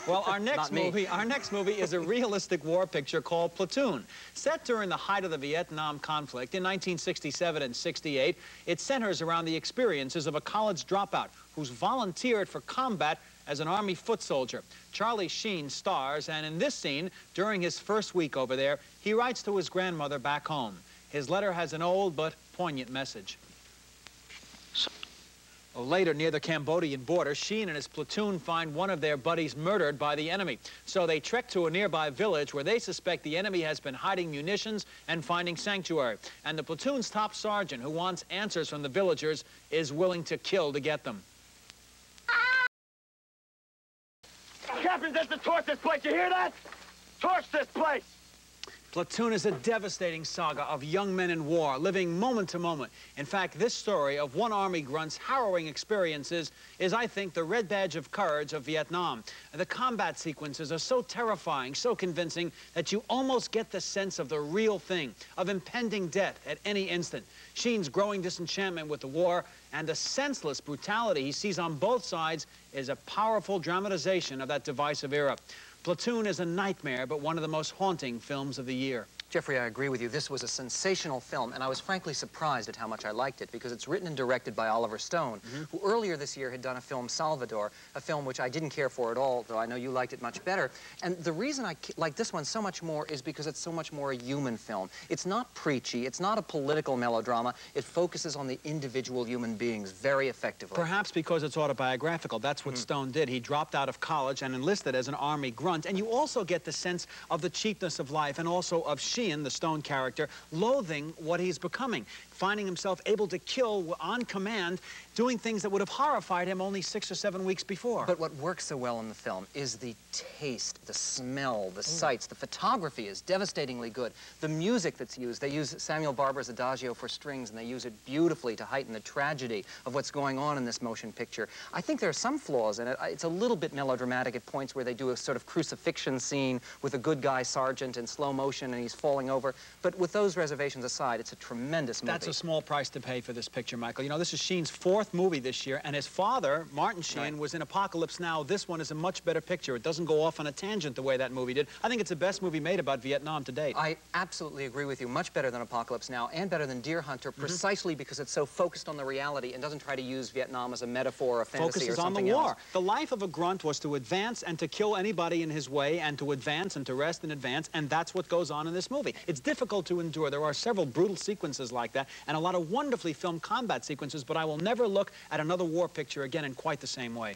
Well, our next movie is a realistic war picture called Platoon. Set during the height of the Vietnam conflict in 1967 and 68, it centers around the experiences of a college dropout who's volunteered for combat as an Army foot soldier. Charlie Sheen stars, and in this scene, during his first week over there, he writes to his grandmother back home. His letter has an old but poignant message. Later, near the Cambodian border, Sheen and his platoon find one of their buddies murdered by the enemy. So they trek to a nearby village where they suspect the enemy has been hiding munitions and finding sanctuary. And the platoon's top sergeant, who wants answers from the villagers, is willing to kill to get them. Captain says to torch this place, you hear that? Torch this place! Platoon is a devastating saga of young men in war, living moment to moment. In fact, this story of one Army grunt's harrowing experiences is, I think, the red badge of courage of Vietnam. The combat sequences are so terrifying, so convincing, that you almost get the sense of the real thing, of impending death at any instant. Sheen's growing disenchantment with the war and the senseless brutality he sees on both sides is a powerful dramatization of that divisive era. Platoon is a nightmare, but one of the most haunting films of the year. Jeffrey, I agree with you. This was a sensational film, and I was frankly surprised at how much I liked it, because it's written and directed by Oliver Stone, who earlier this year had done a film, Salvador, a film which I didn't care for at all, though I know you liked it much better. And the reason I like this one so much more is because it's so much more a human film. It's not preachy. It's not a political melodrama. It focuses on the individual human beings very effectively. Perhaps because it's autobiographical. That's what Stone did. He dropped out of college and enlisted as an Army grunt. And you also get the sense of the cheapness of life and also of Sheen, the Stone character, loathing what he's becoming, finding himself able to kill on command, doing things that would have horrified him only 6 or 7 weeks before. But what works so well in the film is the taste, the smell, the sights. The photography is devastatingly good. The music that's used, they use Samuel Barber's Adagio for strings, and they use it beautifully to heighten the tragedy of what's going on in this motion picture. I think there are some flaws in it. It's a little bit melodramatic at points where they do a sort of crucifixion scene with a good guy sergeant in slow motion and he's falling over. But with those reservations aside, it's a tremendous movie. That's a small price to pay for this picture, Michael. You know, this is Sheen's 4th movie this year, and his father, Martin Sheen, was in Apocalypse Now. This one is a much better picture. It doesn't go off on a tangent the way that movie did. I think it's the best movie made about Vietnam to date. I absolutely agree with you. Much better than Apocalypse Now and better than Deer Hunter, precisely because it's so focused on the reality and doesn't try to use Vietnam as a metaphor or fantasy or something else. Focuses on the war. The life of a grunt was to advance and to kill anybody in his way and to advance and to rest and advance, and that's what goes on in this movie. It's difficult to endure. There are several brutal sequences like that and a lot of wonderfully filmed combat sequences, but I will never look at another war picture again in quite the same way.